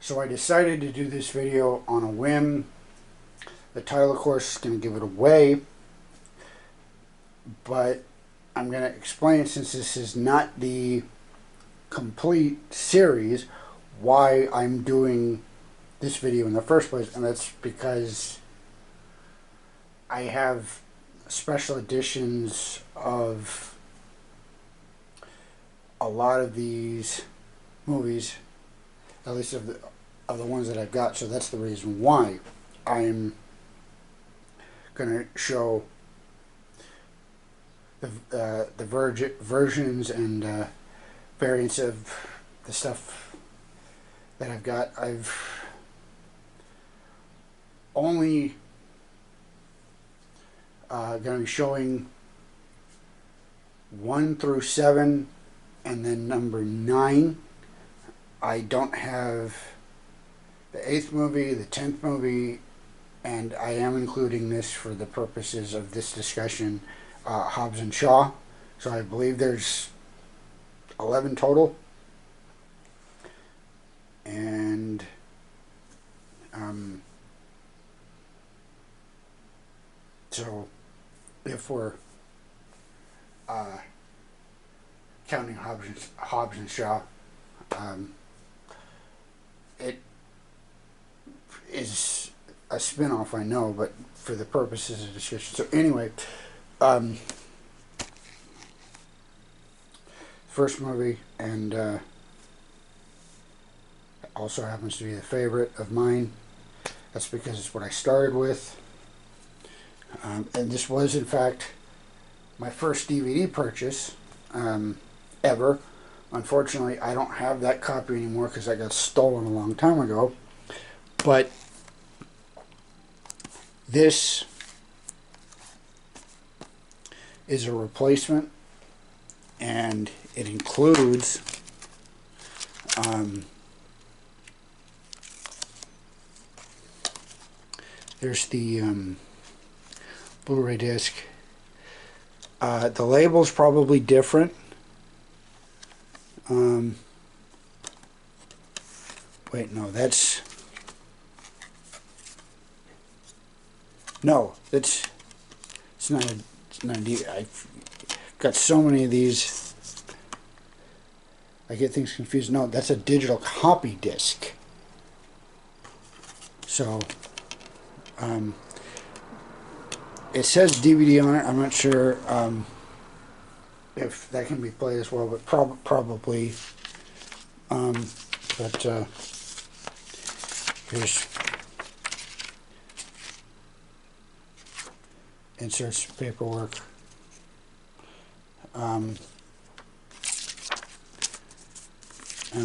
So I decided to do this video on a whim. The title, of course, is going to give it away, but I'm going to explain, since this is not the complete series, why I'm doing this video in the first place. And that's because I have special editions of a lot of these movies, at least of the ones that I've got. So that's the reason why I'm going to show the versions and variants of the stuff that I've got. I've only going to be showing 1 through 7 and then number 9. I don't have the 8th movie, the 10th movie, and I am including this for the purposes of this discussion, Hobbs and Shaw. So I believe there's 11 total. And so if we're counting Hobbs and Shaw, it is a spin-off, I know, but for the purposes of discussion. So anyway, first movie, and also happens to be the favorite of mine. That's because it's what I started with. And this was, in fact, my first DVD purchase ever. Unfortunately, I don't have that copy anymore because I got stolen a long time ago. But this is a replacement, and it includes there's the Blu-ray disc. The label's probably different. Wait, no, that's... No, it's not a DVD. I've got so many of these, I get things confused. No, that's a digital copy disc. So, it says DVD on it. I'm not sure if that can be played as well, but probably. Here's inserts, paperwork, and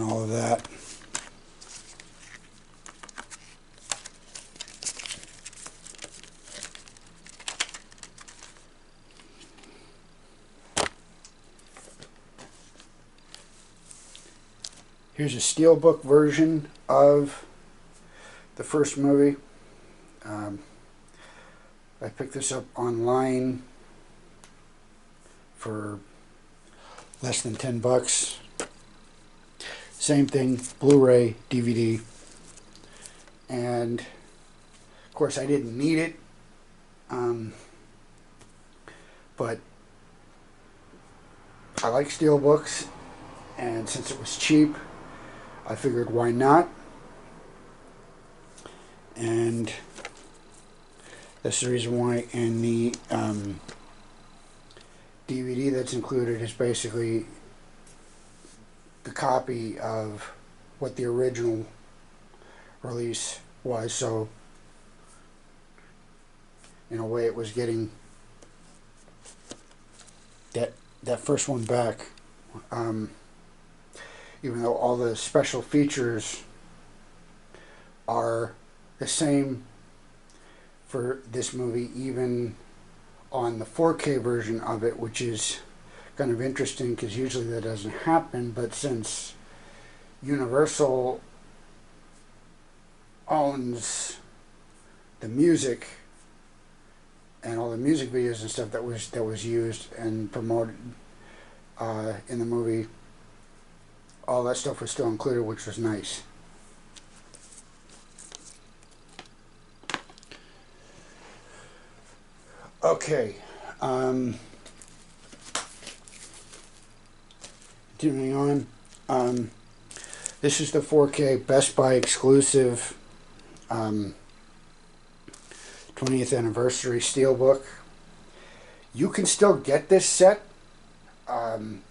all of that. Here's a steelbook version of the first movie. I picked this up online for less than $10. Same thing, Blu-ray, DVD. And of course I didn't need it, but I like steelbooks, and since it was cheap, I figured why not. And that's the reason why. And the DVD that's included is basically the copy of what the original release was. So in a way it was getting that first one back, even though all the special features are the same for this movie, even on the 4K version of it, which is kind of interesting because usually that doesn't happen. But since Universal owns the music and all the music videos and stuff that was used and promoted in the movie, all that stuff was still included, which was nice. Okay. Continuing on. This is the 4K Best Buy exclusive 20th anniversary steelbook. You can still get this set, and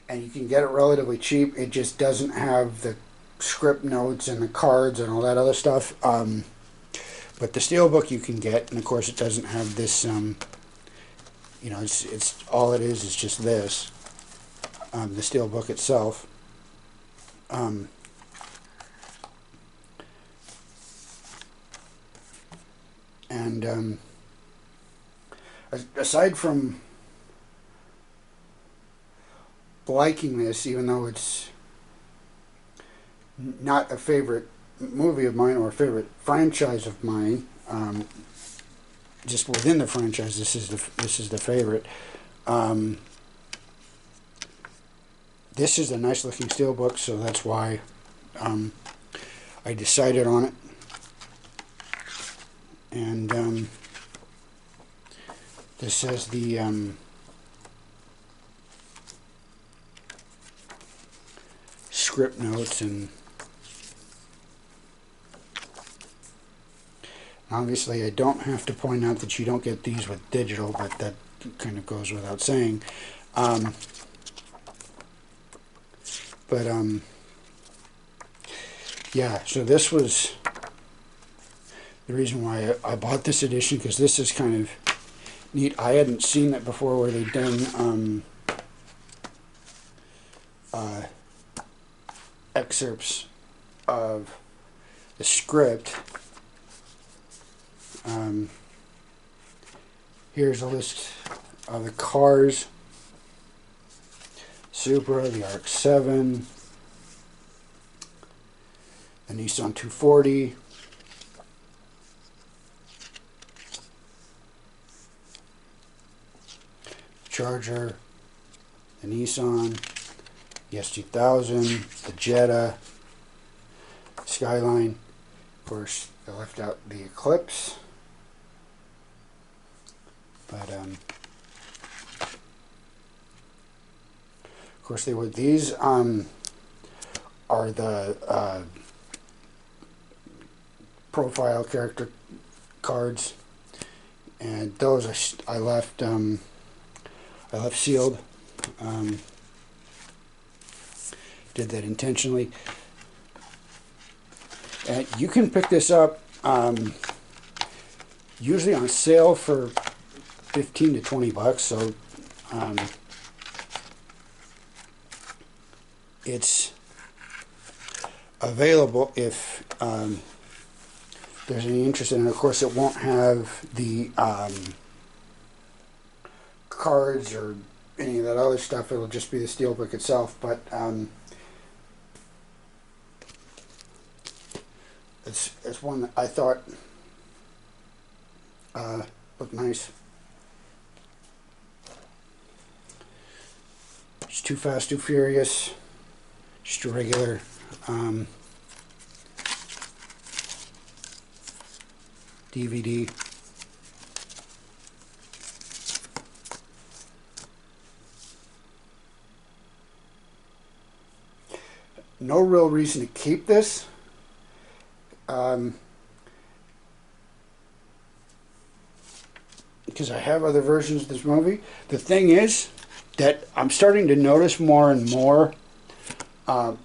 you can get it relatively cheap. It just doesn't have the script notes and the cards and all that other stuff. But the steelbook you can get, and of course it doesn't have this. You know, it's all it is just this. The steelbook itself. Aside from liking this, even though it's not a favorite movie of mine or a favorite franchise of mine, just within the franchise, this is the favorite. This is a nice looking steelbook, so that's why I decided on it. And this has the script notes, and obviously I don't have to point out that you don't get these with digital, but that kind of goes without saying. Yeah, so this was the reason why I bought this edition, because this is kind of neat. I hadn't seen it before where they've done excerpts of the script. Here's a list of the cars: Supra, the RX-7, the Nissan 240, Charger, the Nissan, the S2000, the Jetta, Skyline. Of course, they left out the Eclipse, but of course they would. These are the profile character cards, and those I left sealed. Did that intentionally. And you can pick this up usually on sale for 15 to 20 bucks. So it's available if there's any interest in it. Of course, it won't have the cards or any of that other stuff. It'll just be the steelbook itself. But it's one that I thought looked nice. Just Too Fast, Too Furious. Just a regular DVD. No real reason to keep this. Because I have other versions of this movie. The thing is that I'm starting to notice more and more on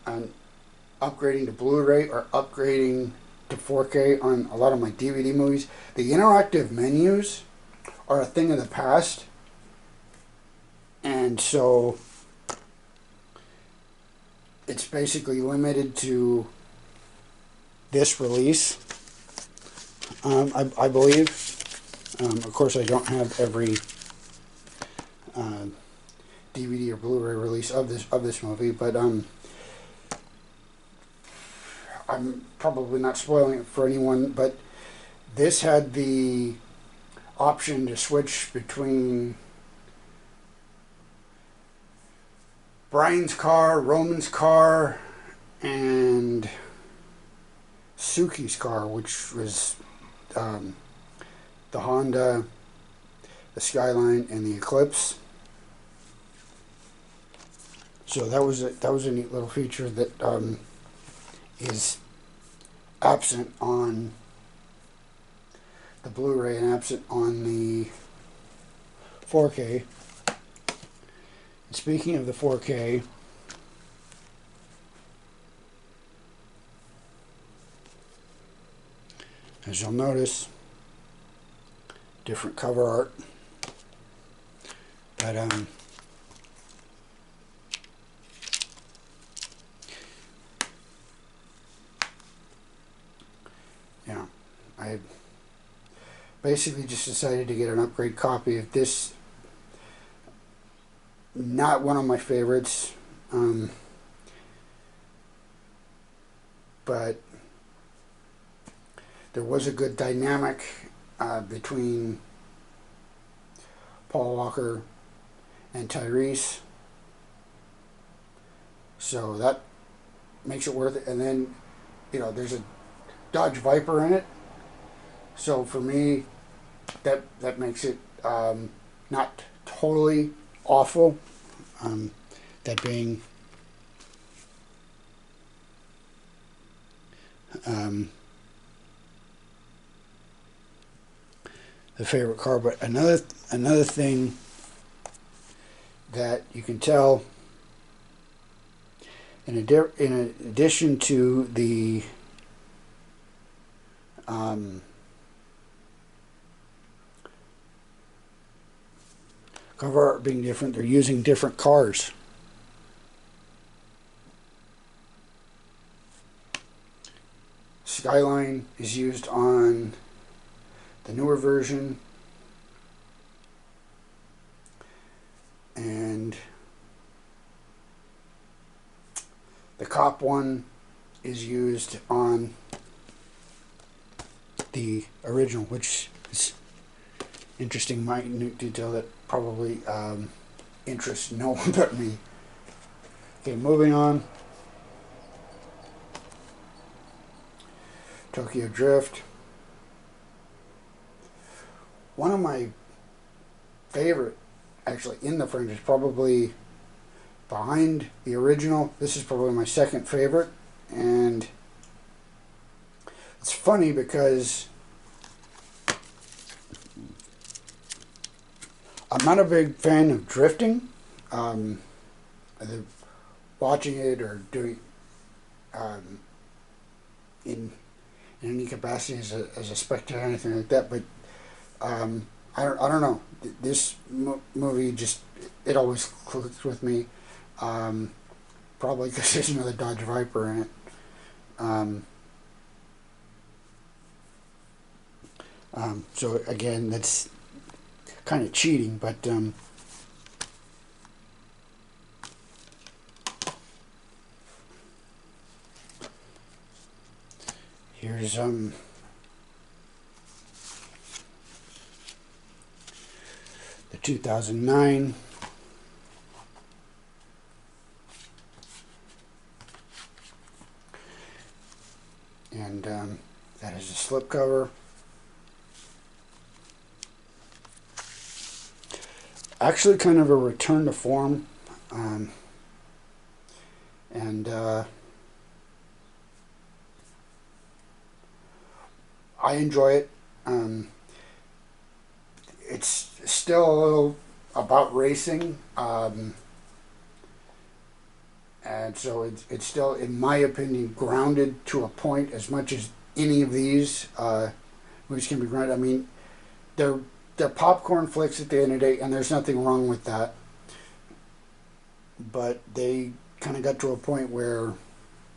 upgrading to Blu-ray or upgrading to 4K on a lot of my DVD movies. The interactive menus are a thing of the past, and so it's basically limited to this release, I believe. Of course, I don't have every DVD or Blu-ray release of this movie, but I'm probably not spoiling it for anyone. But this had the option to switch between Brian's car, Roman's car, and Suki's car, which was the Honda the Skyline, and the Eclipse. So that was a neat little feature that is absent on the Blu-ray and absent on the 4K. And speaking of the 4K, as you'll notice, different cover art, but yeah, I basically just decided to get an upgrade copy of this. Not one of my favorites, but there was a good dynamic between Paul Walker and Tyrese, so that makes it worth it. And then, you know, there's a Dodge Viper in it, so for me, that makes it not totally awful. That being the favorite car. But another thing that you can tell, in addition to the cover art being different, they're using different cars. Skyline is used on the newer version, and the cop one is used on the original, which is interesting, minute detail that probably interests no one but me. Okay, moving on. Tokyo Drift. One of my favorite, actually, in the franchise, probably behind the original. This is probably my second favorite, and it's funny because I'm not a big fan of drifting, either watching it or doing in any capacity as a spectator or anything like that. But I don't know. This movie just, it always clicks with me. Probably because there's another Dodge Viper in it. So again, that's kind of cheating, but here's the 2009 and that is a slipcover. Actually kind of a return to form, and I enjoy it. It's still a little about racing, and so it's still, in my opinion, grounded to a point, as much as any of these movies can be grounded. I mean, they're popcorn flicks at the end of the day, and there's nothing wrong with that. But they kind of got to a point where,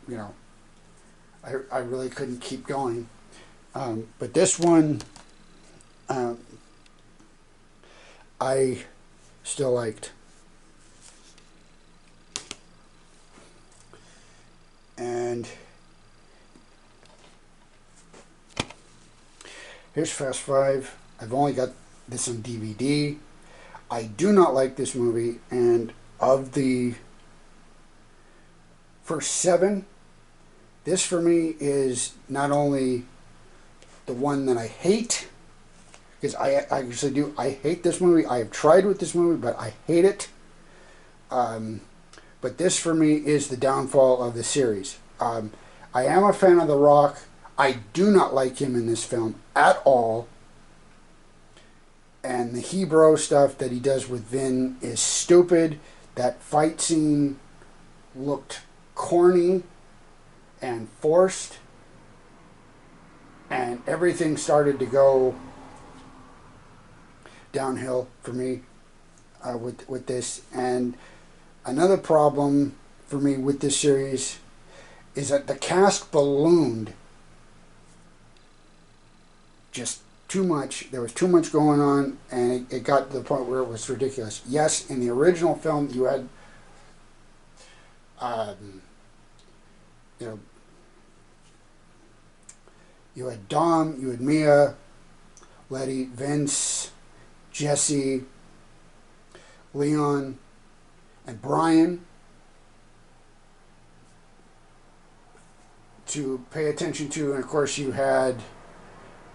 you know, I really couldn't keep going. But this one, I still liked. And here's Fast Five. I've only got this on DVD. I do not like this movie, and of the first 7, this for me is not only the one that I hate, because I actually do. I hate this movie. I have tried with this movie, but I hate it. But this for me is the downfall of the series. I am a fan of The Rock. I do not like him in this film at all. And the Hebrew stuff that he does with Vin is stupid. That fight scene looked corny and forced. And everything started to go downhill for me with this. And another problem for me with this series is that the cast ballooned just too much. There was too much going on, and it got to the point where it was ridiculous. Yes, in the original film, you had, you had Dom, you had Mia, Letty, Vince, Jesse, Leon, and Brian to pay attention to, and of course you had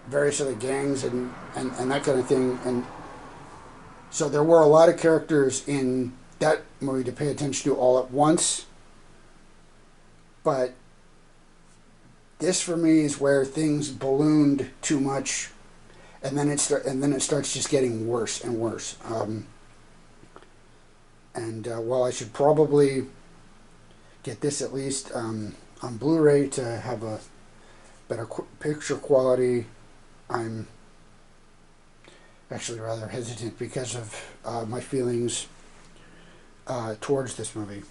various other gangs and that kind of thing, and so there were a lot of characters in that movie to pay attention to all at once. But this for me is where things ballooned too much, and then it starts just getting worse and worse. While I should probably get this at least on Blu-ray to have a better picture quality, I'm actually rather hesitant because of my feelings towards this movie.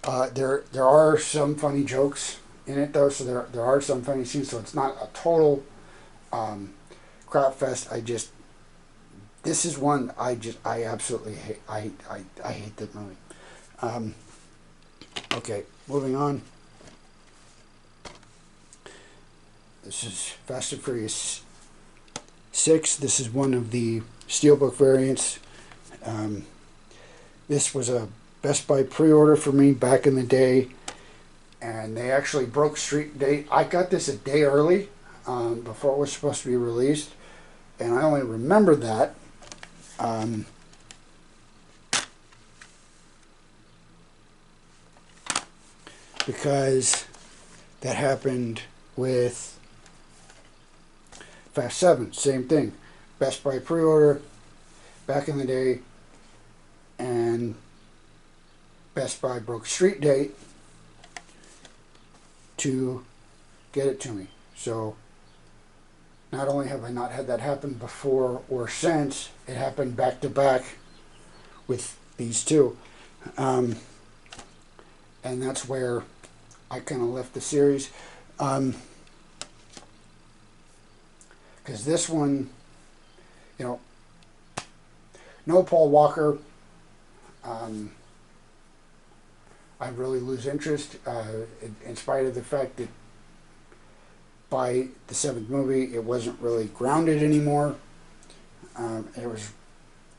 There are some funny jokes in it though, so there are some funny scenes, so it's not a total crap fest. This is one I absolutely hate. I hate that movie. Okay, moving on. This is Fast and Furious 6. This is one of the steelbook variants. This was a Best Buy pre-order for me back in the day, and they actually broke street date. I got this a day early before it was supposed to be released, and I only remember that because that happened with Fast 7, same thing. Best Buy pre-order back in the day, and Best Buy broke street date to get it to me. So not only have I not had that happen before or since, it happened back to back with these two. And that's where I kind of left the series. Because this one, no Paul Walker, I really lose interest, in spite of the fact that by the 7th movie it wasn't really grounded anymore. It was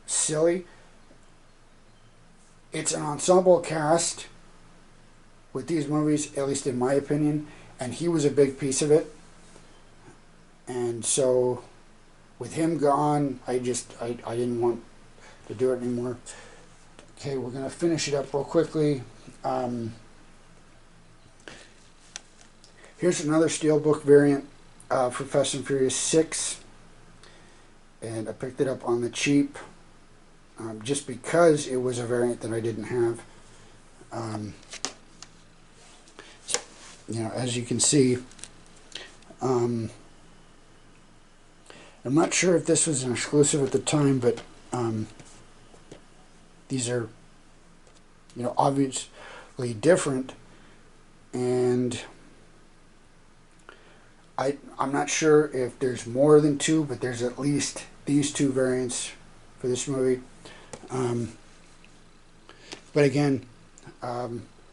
silly. It's an ensemble cast with these movies, at least in my opinion, and he was a big piece of it. And so with him gone, I didn't want to do it anymore. Okay, we're going to finish it up real quickly. Here's another steelbook variant for Fast and Furious 6. And I picked it up on the cheap just because it was a variant that I didn't have. As you can see, I'm not sure if this was an exclusive at the time, but these are, obviously different, and I'm not sure if there's more than two, but there's at least these two variants for this movie. But again,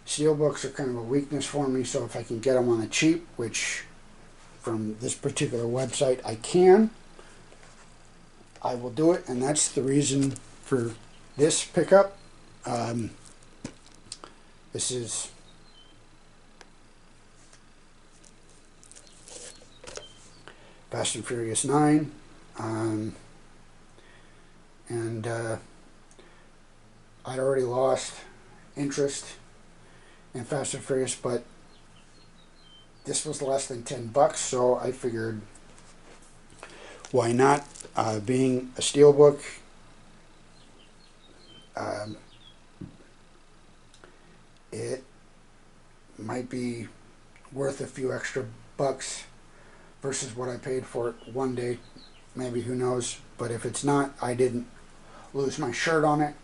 steelbooks are kind of a weakness for me, so if I can get them on the cheap, which from this particular website I can, I will do it, and that's the reason for this pickup. This is Fast and Furious 9. and I'd already lost interest in Fast and Furious, but this was less than $10, so I figured, why not? Being a steelbook, it might be worth a few extra bucks versus what I paid for it one day. Maybe, who knows? But if it's not, I didn't lose my shirt on it,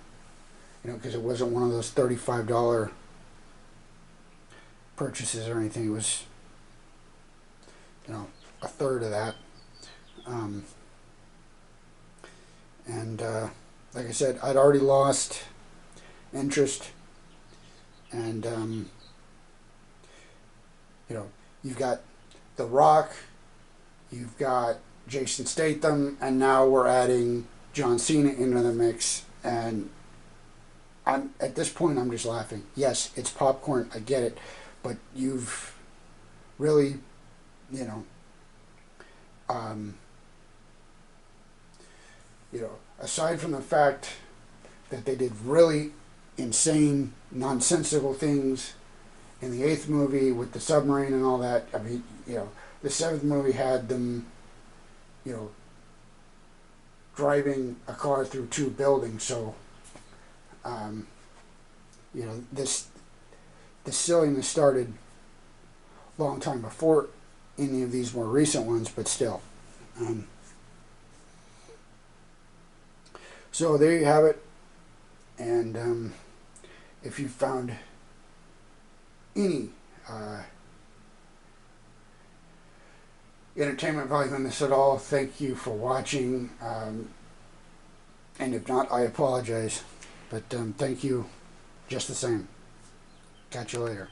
because it wasn't one of those $35 purchases or anything. It was, a third of that. Like I said, I'd already lost interest, and you've got The Rock, you've got Jason Statham, and now we're adding John Cena into the mix, and at this point I'm just laughing. Yes, it's popcorn, I get it, but you've really, aside from the fact that they did really insane, nonsensical things in the 8th movie with the submarine and all that, I mean, the 7th movie had them, driving a car through 2 buildings, so, this silliness started a long time before any of these more recent ones, but still. So there you have it, and if you found any entertainment value in this at all, thank you for watching, and if not, I apologize, but thank you just the same. Catch you later.